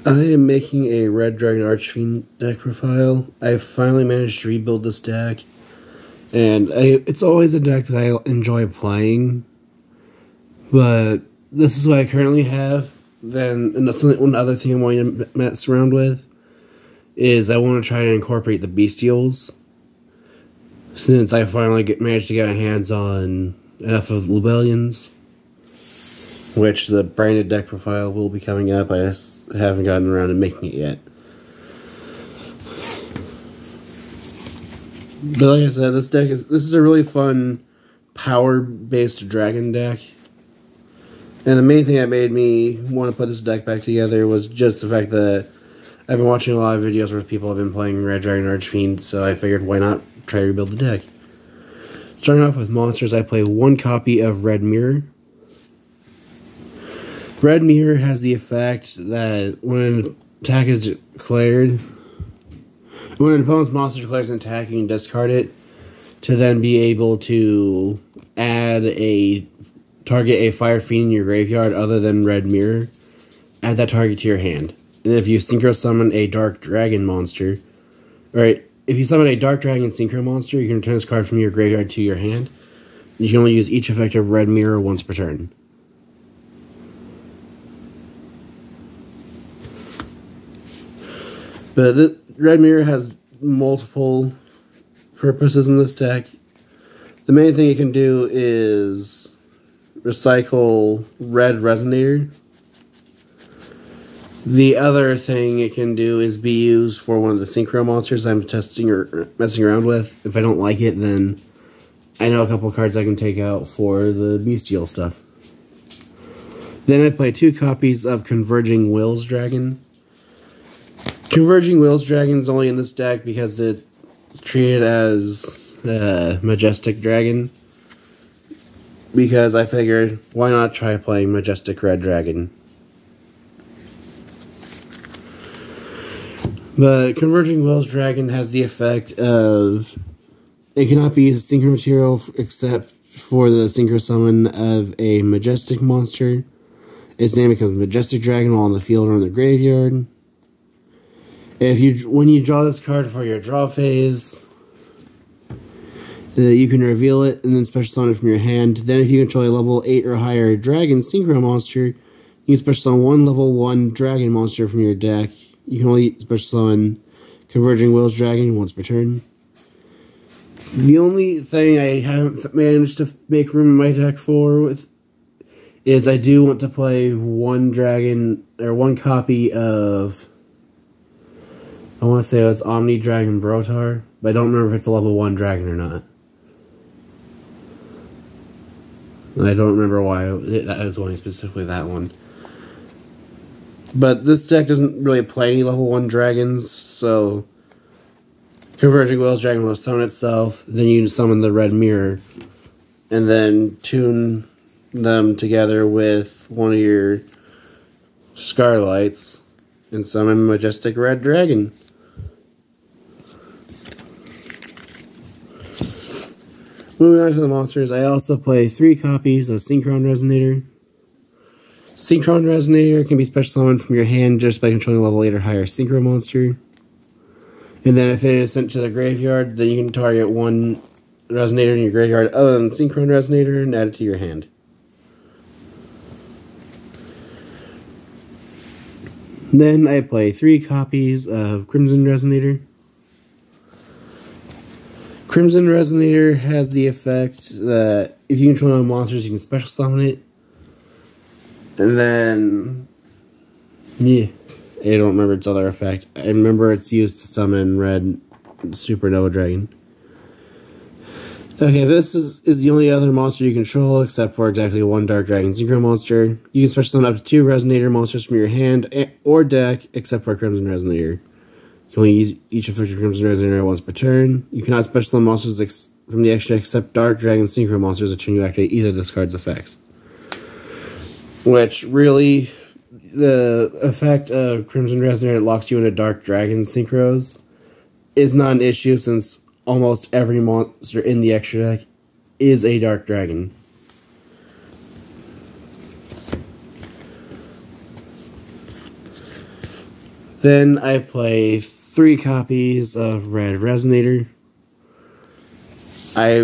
I am making a Red Dragon Archfiend deck profile. I finally managed to rebuild this deck, and it's always a deck that I enjoy playing, but this is what I currently have. Then one other thing I'm wanting to mess around with is I want to try to incorporate the Bestials, since I finally managed to get my hands on enough of Lebellions, which the branded deck profile will be coming up. I just haven't gotten around to making it yet. But like I said, this is a really fun power-based dragon deck. And the main thing that made me want to put this deck back together was just the fact that I've been watching a lot of videos where people have been playing Red Dragon Archfiend, so I figured why not try to rebuild the deck. Starting off with monsters, I play one copy of Red Mirror. Red Mirror has the effect that when an attack is declared, when an opponent's monster declares an attack, you can discard it to then be able to target a fire fiend in your graveyard other than Red Mirror. Add that target to your hand. And if you synchro summon a Dark Dragon monster, if you summon a Dark Dragon synchro monster, you can return this card from your graveyard to your hand. You can only use each effect of Red Mirror once per turn. But the Red Mirror has multiple purposes in this deck. The main thing you can do is recycle Red Resonator. The other thing it can do is be used for one of the synchro monsters I'm testing or messing around with. If I don't like it, then I know a couple cards I can take out for the Bestial stuff. Then I play two copies of Converging Wills Dragon. Converging Wills Dragon is only in this deck because it's treated as a Majestic Dragon. Because I figured, why not try playing Majestic Red Dragon? But Converging Wills Dragon has the effect of it cannot be used as synchro material except for the synchro summon of a Majestic monster. Its name becomes Majestic Dragon while on the field or in the graveyard. When you draw this card for your draw phase, you can reveal it and then special summon it from your hand. Then if you control a level 8 or higher dragon synchro monster, you can special summon one level 1 dragon monster from your deck. You can only special summon Converging Wills Dragon once per turn. The only thing I haven't managed to make room in my deck for is I do want to play one dragon, or one copy of, I want to say it was Omni Dragon Brotar, but I don't remember if it's a level 1 dragon or not. I don't remember why that was one, specifically that one. But this deck doesn't really play any level 1 dragons, so Converging Wills Dragon will summon itself, then you summon the Red Mirror, and then tune them together with one of your Scarlights, and summon Majestic Red Dragon. Moving on to the monsters, I also play 3 copies of Synchron Resonator. Synchron Resonator can be special summoned from your hand just by controlling a level 8 or higher synchro monster. And then if it is sent to the graveyard, then you can target one Resonator in your graveyard other than Synchron Resonator and add it to your hand. Then I play 3 copies of Crimson Resonator. Crimson Resonator has the effect that if you control no monsters, you can special summon it. And then, yeah, I don't remember its other effect. I remember it's used to summon Red Supernova Dragon. Okay, this is the only other monster you control, except for exactly one Dark Dragon Synchro monster. You can special summon up to 2 Resonator monsters from your hand or deck, except for Crimson Resonator. You can only use each effect of Crimson Resonator once per turn. You cannot special summon monsters from the extra except Dark Dragon Synchro monsters that turn you activate either of this card's effects. Which, really, the effect of Crimson Resonator locks you into Dark Dragon Synchros is not an issue since almost every monster in the extra deck is a Dark Dragon. Then I play 3 copies of Red Resonator. I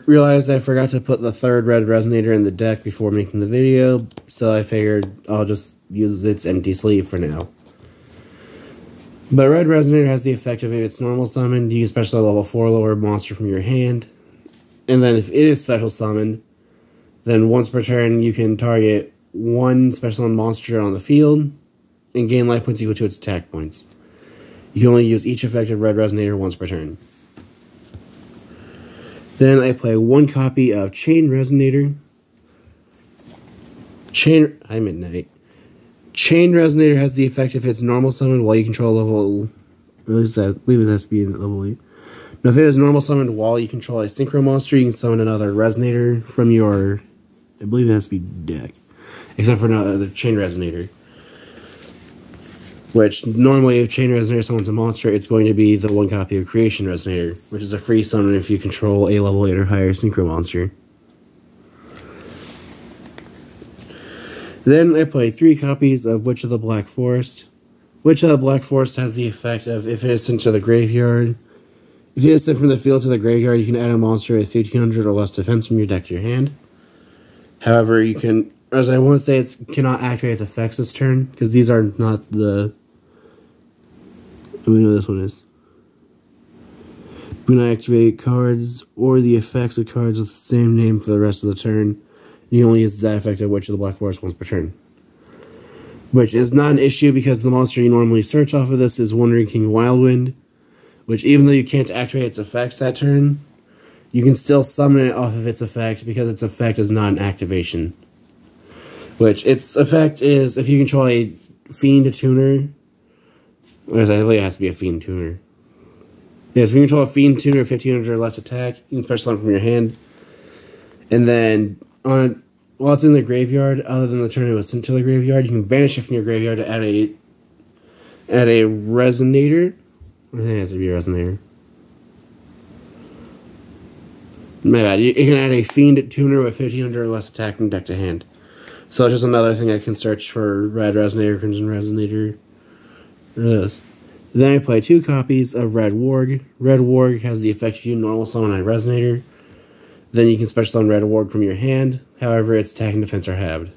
realized I forgot to put the 3rd Red Resonator in the deck before making the video, so I figured I'll just use its empty sleeve for now. But Red Resonator has the effect of, if it's normal summoned, you can special level 4 lower monster from your hand. And then if it is special summoned, then once per turn you can target 1 special summoned monster on the field and gain life points equal to its attack points. You can only use each effective Red Resonator once per turn. Then I play 1 copy of Chain Resonator. Chain Resonator has the effect if it's normal summoned while you control level... I believe it has to be in level 8. Now, if it is normal summoned while you control a Synchro monster, you can summon another Resonator from your... I believe it has to be deck. Except for the Chain Resonator. Which, normally, if Chain Resonator summons a monster, it's going to be the 1 copy of Creation Resonator, which is a free summon if you control a level 8 or higher Synchro monster. Then I play 3 copies of Witch of the Black Forest. Witch of the Black Forest has the effect of, if it is sent to the graveyard, if it is sent from the field to the graveyard, you can add a monster with 1500 or less defense from your deck to your hand. However, you can, as I want to say, it cannot activate its effects this turn, because these are not the... We know this one is. Do not activate cards or the effects of cards with the same name for the rest of the turn. You only use that effect of Witch of the Black Forest once per turn. Which is not an issue because the monster you normally search off of this is Wandering King Wildwind. Which, even though you can't activate its effects that turn, you can still summon it off of its effect because its effect is not an activation. Which, its effect is, if you control a Fiend Tuner... I believe it has to be a Fiend Tuner. Yes, if you control a Fiend Tuner, 1500 or less attack, you can special summon from your hand. And then, while it's in the graveyard, other than the turn it was sent to the graveyard, you can banish it from your graveyard to add a Resonator. I think it has to be a Resonator. My bad. You can add a Fiend Tuner with 1500 or less attack from deck to hand. So it's just another thing I can search for Red Resonator, Crimson Resonator. This. Then I play 2 copies of Red Warg. Red Warg has the effect if you normal summon a Resonator. Then you can special summon Red Warg from your hand. However, its attack and defense are halved.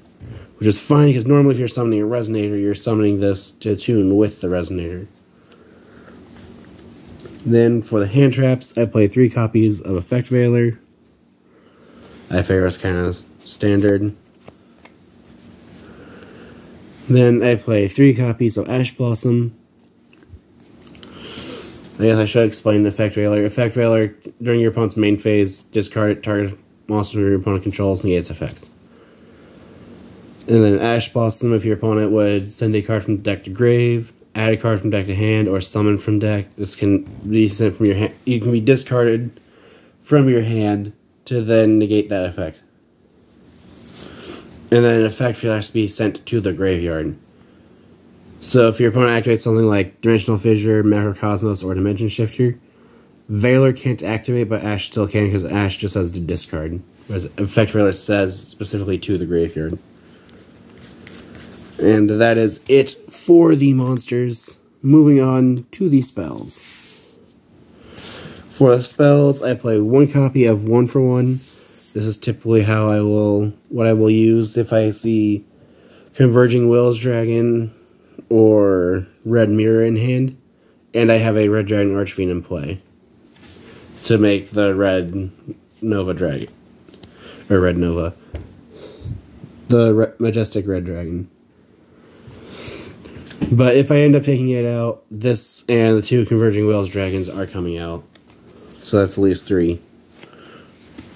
Which is fine, because normally if you're summoning a Resonator, you're summoning this to tune with the Resonator. Then for the hand traps, I play 3 copies of Effect Veiler. I figure it's kind of standard. Then I play 3 copies of Ash Blossom. I guess I should explain the Effect Veiler. Effect Veiler, during your opponent's main phase, discard it, target monster your opponent controls, negate its effects. And then Ash Blossom, if your opponent would send a card from deck to grave, add a card from deck to hand, or summon from deck, this can be sent from your hand. You can be discarded from your hand to then negate that effect. And then an effect has to be sent to the graveyard. So if your opponent activates something like Dimensional Fissure, Macrocosmos, or Dimension Shifter, Veiler can't activate, but Ash still can because Ash just has to discard. Whereas Effect Veiler says specifically to the graveyard. And that is it for the monsters. Moving on to the spells. For the spells, I play 1 copy of 1 for 1. This is typically what I will use if I see Converging Wills Dragon or Red Mirror in hand, and I have a Red Dragon Archfiend in play to make the Red Nova Dragon, or Red Nova, the Majestic Red Dragon. But if I end up taking it out, this and the 2 Converging Wills Dragons are coming out, so that's at least 3.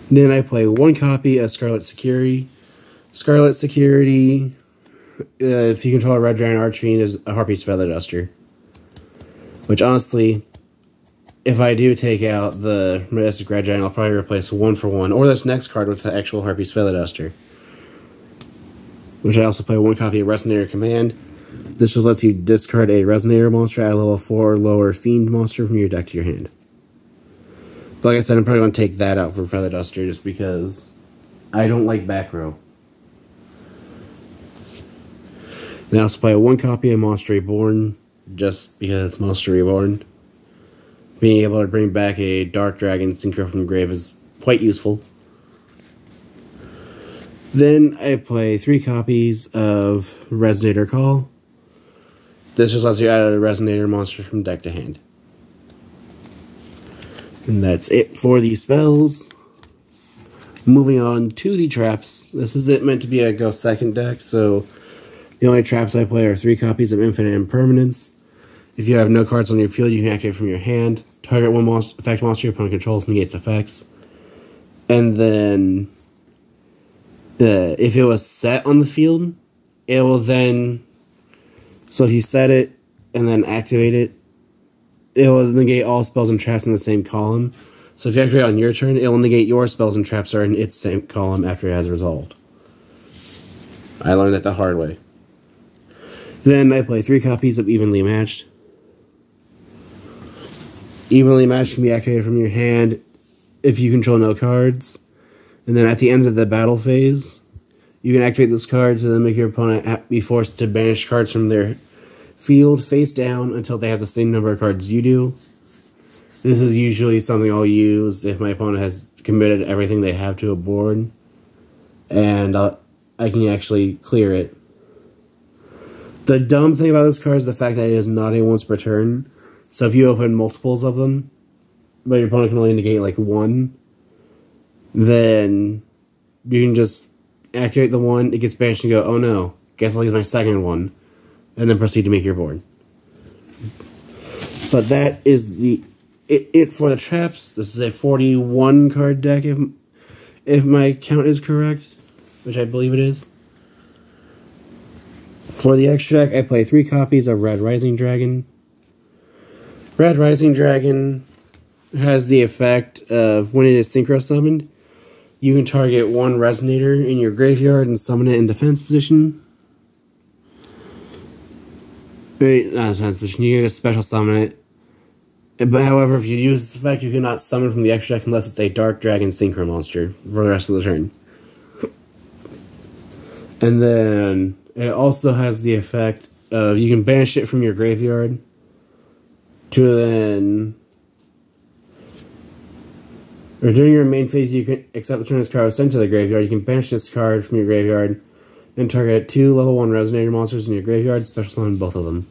Then I play 1 copy of Scarlet Security. Scarlet Security, if you control a Red Dragon Archfiend, is a Harpy's Feather Duster. Which, honestly, if I do take out the Majestic Red Dragon, I'll probably replace 1 for 1, or this next card with the actual Harpy's Feather Duster. Which I also play 1 copy of Resonator Command. This just lets you discard a Resonator monster at a level 4 lower Fiend monster from your deck to your hand. But like I said, I'm probably going to take that out for Feather Duster just because I don't like back row. Then I also play 1 copy of Monster Reborn. just because it's Monster Reborn. Being able to bring back a Dark Dragon Synchro from the grave is quite useful. Then I play 3 copies of Resonator Call. This just lets you add a Resonator monster from deck to hand. And that's it for the spells. Moving on to the traps. This is meant to be a go second deck, so the only traps I play are 3 copies of Infinite Impermanence. If you have no cards on your field, you can activate from your hand. Target one effect monster your opponent controls, negates effects. And then, if it was set on the field, it will then... So if you set it and then activate it, it will negate all spells and traps in the same column. So if you activate it on your turn, it will negate your spells and traps are in its same column after it has resolved. I learned that the hard way. Then I play 3 copies of Evenly Matched. Evenly Matched can be activated from your hand if you control no cards. And then at the end of the battle phase, you can activate this card to then make your opponent be forced to banish cards from their field face down until they have the same number of cards you do. This is usually something I'll use if my opponent has committed everything they have to a board, and I can actually clear it. The dumb thing about this card is the fact that it is not a once per turn. So if you open multiples of them, but your opponent can only negate like 1, then you can just activate the 1, it gets banished and go, oh no, guess I'll use my second one, and then proceed to make your board. But that is it for the traps. This is a 41 card deck if my count is correct, which I believe it is. For the extra deck, I play 3 copies of Red Rising Dragon. Red Rising Dragon has the effect of when it is synchro summoned, you can target 1 Resonator in your graveyard and summon it in defense position. Wait, not defense position, you can just special summon it. But however, if you use this effect, you cannot summon from the extra deck unless it's a Dark Dragon Synchro monster for the rest of the turn. And then it also has the effect of you can banish it from your graveyard to then, or during your main phase, you can accept the turn this card was sent to the graveyard. You can banish this card from your graveyard and target 2 level 1 Resonator monsters in your graveyard, special summon both of them.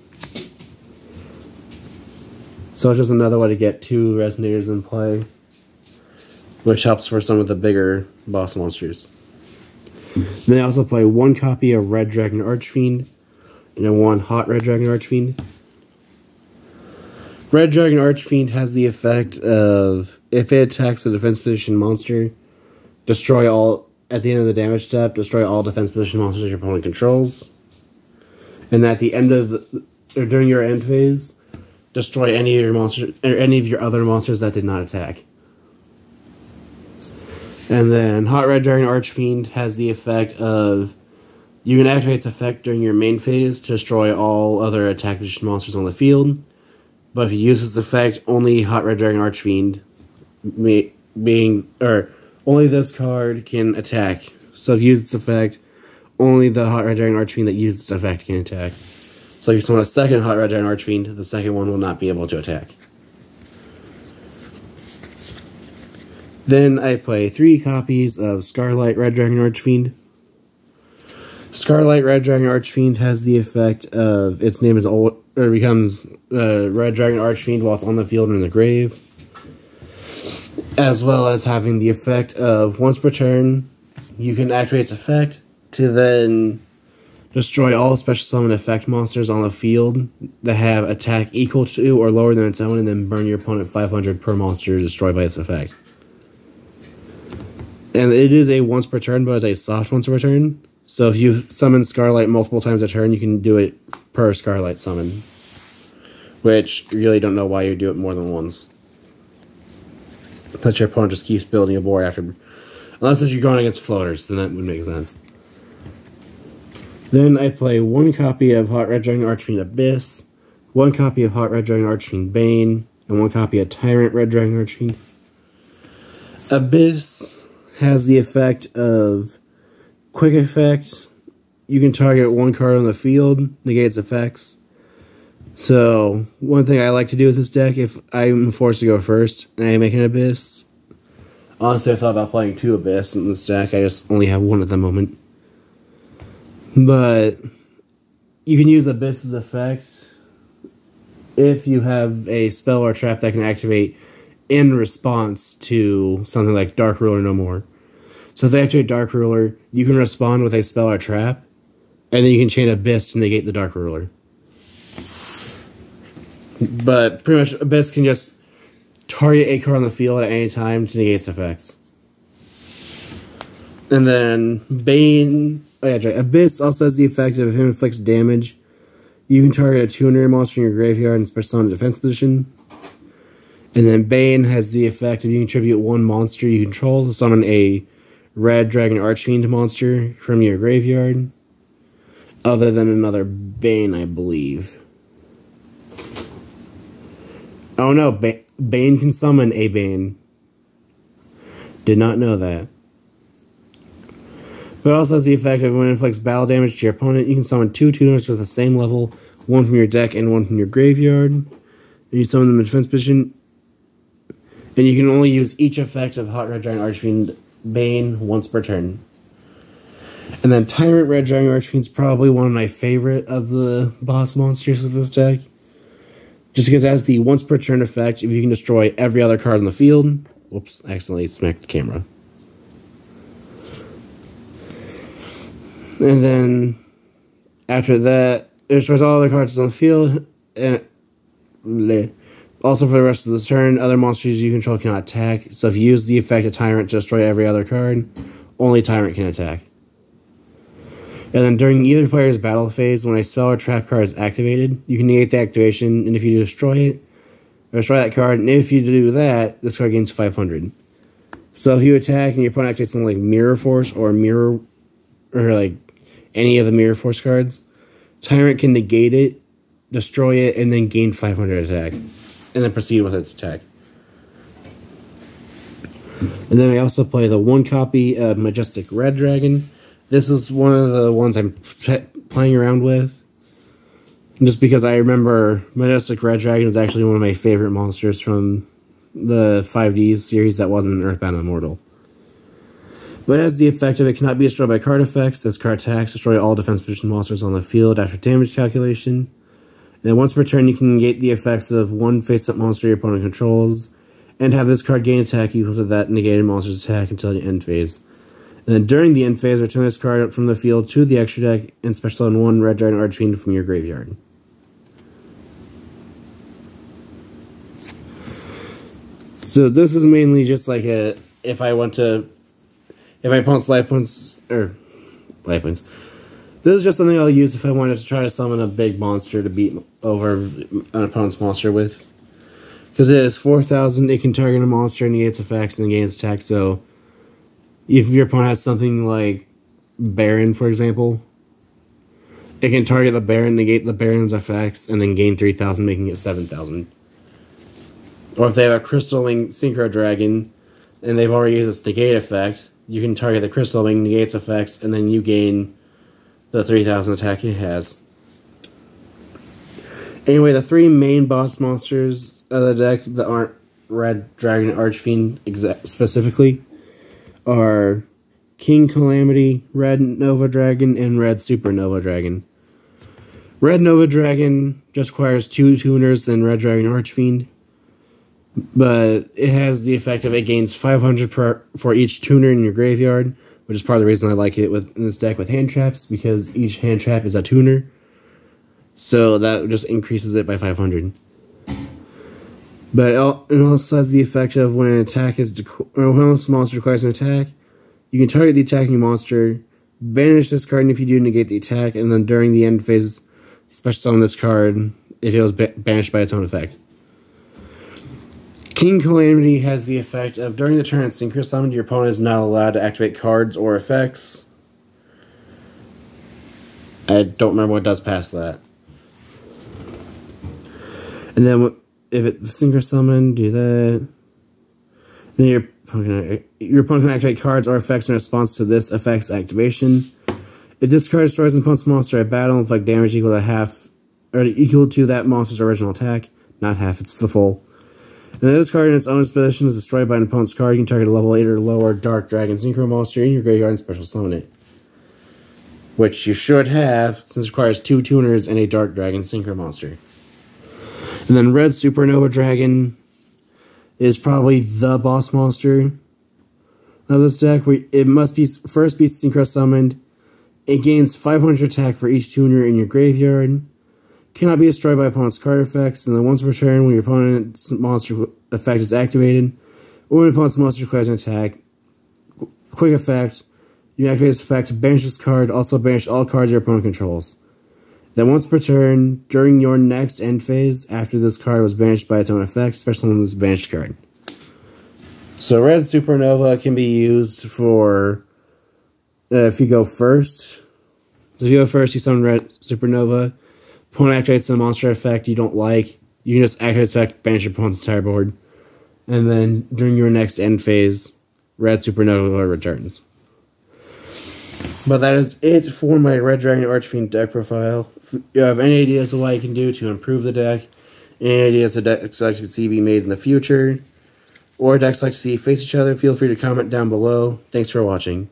So it's just another way to get 2 Resonators in play, which helps for some of the bigger boss monsters. Then I also play 1 copy of Red Dragon Archfiend and then 1 Hot Red Dragon Archfiend. Red Dragon Archfiend has the effect of, if it attacks a defense position monster, destroy all, at the end of the damage step, destroy all defense position monsters your opponent controls. And at the end of or during your end phase, destroy any of your monsters, or any of your other monsters that did not attack. And then Hot Red Dragon Archfiend has the effect of, you can activate its effect during your main phase to destroy all other attack position monsters on the field. But if you use this effect, only Hot Red Dragon Archfiend only this card can attack. So if you use this effect, only the Hot Red Dragon Archfiend that uses this effect can attack. So if you summon a second Hot Red Dragon Archfiend, the second one will not be able to attack. Then I play 3 copies of Scarlet Red Dragon Archfiend. Scarlet Red Dragon Archfiend has the effect of its name is becomes Red Dragon Archfiend while it's on the field or in the grave, as well as having the effect of once per turn, you can activate its effect to then destroy all special summon effect monsters on the field that have attack equal to or lower than its own, and then burn your opponent 500 per monster destroyed by its effect. And it is a once per turn, but it's a soft once per turn. So if you summon Scarlet multiple times a turn, you can do it per Scarlet summon. Which, you really don't know why you do it more than once. Unless your opponent just keeps building a board after... Unless you're going against floaters, then that would make sense. Then I play 1 copy of Hot Red Dragon Archfiend Abyss, 1 copy of Hot Red Dragon Archfiend Bane, and 1 copy of Tyrant Red Dragon Archfiend. Abyss has the effect of quick effect. You can target 1 card on the field, negate its effects. So, one thing I like to do with this deck, if I'm forced to go first and I make an Abyss, honestly I thought about playing 2 Abyss in this deck, I just only have 1 at the moment. But you can use Abyss's effect if you have a spell or trap that can activate in response to something like Dark Ruler no more. So if they activate Dark Ruler, you can respond with a spell or trap, and then you can chain Abyss to negate the Dark Ruler. But pretty much Abyss can just target a card on the field at any time to negate its effects. And then Bane... Oh yeah, right. Abyss also has the effect of if it inflicts damage, you can target a tuner monster in your graveyard and special summon a defense position. And then Bane has the effect of you contribute 1 monster you control to summon a red dragon archfiend monster from your graveyard. Other than another Bane, I believe. Oh no, Bane can summon a Bane. Did not know that. But it also has the effect of when it inflicts battle damage to your opponent, you can summon 2 tuners with the same level, 1 from your deck and 1 from your graveyard. And you summon them in defense position. And you can only use each effect of Hot Red Dragon Archfiend Bane once per turn. And then Tyrant Red Dragon Archfiend is probably one of my favorite of the boss monsters of this deck. Just because it has the once per turn effect if you can destroy every other card on the field. Whoops, accidentally smacked the camera. And then after that, it destroys all other cards on the field. And also for the rest of the turn, other monsters you control cannot attack. So if you use the effect of Tyrant to destroy every other card, only Tyrant can attack. And then during either player's battle phase, when a spell or trap card is activated, you can negate the activation, and if you destroy it, or destroy that card, and if you do that, this card gains 500. So if you attack and your opponent activates something like Mirror Force or like any of the Mirror Force cards, Tyrant can negate it, destroy it, and then gain 500 attack. And then proceed with its attack. And then I also play the 1 copy of Majestic Red Dragon. This is one of the ones I'm playing around with. Just because I remember Majestic Red Dragon was actually one of my favorite monsters from the 5D series that wasn't an Earthbound Immortal. But it has the effect of it cannot be destroyed by card effects. As card attacks, destroy all defense position monsters on the field after damage calculation. And then once per turn, you can negate the effects of 1 face-up monster your opponent controls, and have this card gain attack equal to that negated monster's attack until the end phase. And then during the end phase, return this card from the field to the extra deck and special summon 1 Red Dragon Archfiend from your graveyard. So this is mainly just like a, if my opponent's life points, this is just something I'll use if I wanted to try to summon a big monster to beat over an opponent's monster with. Because it is 4,000, it can target a monster and negates effects and gains attack, so if your opponent has something like Baron, for example, it can target the Baron, negate the Baron's effects, and then gain 3,000, making it 7,000. Or if they have a Crystal Wing Synchro Dragon, and they've already used its negate effect, you can target the Crystal Wing, negate its effects, and then you gain the 3,000 attack it has. Anyway, the 3 main boss monsters of the deck that aren't Red Dragon Archfiend specifically are King Calamity, Red Nova Dragon, and Red Super Nova Dragon. Red Nova Dragon just requires 2 tuners than Red Dragon Archfiend, but it has the effect of it gains 500 for each tuner in your graveyard, which is part of the reason I like it in this deck with hand traps, because each hand trap is a tuner, so that just increases it by 500. But it also has the effect of when an attack is when a monster declares an attack, you can target the attacking monster, banish this card, and if you do, negate the attack, and then during the end phase, special summon this card if it was banished by its own effect. King Calamity has the effect of during the turn it's synchro summoned, your opponent is not allowed to activate cards or effects. I don't remember what does past that. And then if it's synchro summon, do that. Then your opponent can activate cards or effects in response to this effect's activation. If this card destroys an opponent's monster at battle, inflict damage equal to half or equal to that monster's original attack. Not half, it's the full. And then this card in its own position is destroyed by an opponent's card. You can target a level 8 or lower Dark Dragon Synchro monster in your graveyard and special summon it. Which you should have, since it requires 2 tuners and a Dark Dragon Synchro monster. And then Red Supernova Dragon is probably the boss monster of this deck. It must be first be synchro summoned. It gains 500 attack for each tuner in your graveyard. Cannot be destroyed by opponent's card effects. And then once per turn, when your opponent's monster effect is activated, or when opponent's monster declares an attack, quick effect, you activate this effect to banish this card. Also banish all cards your opponent controls. Then once per turn, during your next end phase, after this card was banished by its own effect, special summon this banished card. So Red Supernova can be used for, if you go first. If you go first, you summon Red Supernova. Opponent activates a monster effect you don't like. You can just activate this effect, banish your opponent's entire board. And then during your next end phase, Red Supernova returns. But that is it for my Red Dragon Archfiend deck profile. If you have any ideas of what you can do to improve the deck, any ideas of decks like to see be made in the future, or decks like to see face each other, feel free to comment down below. Thanks for watching.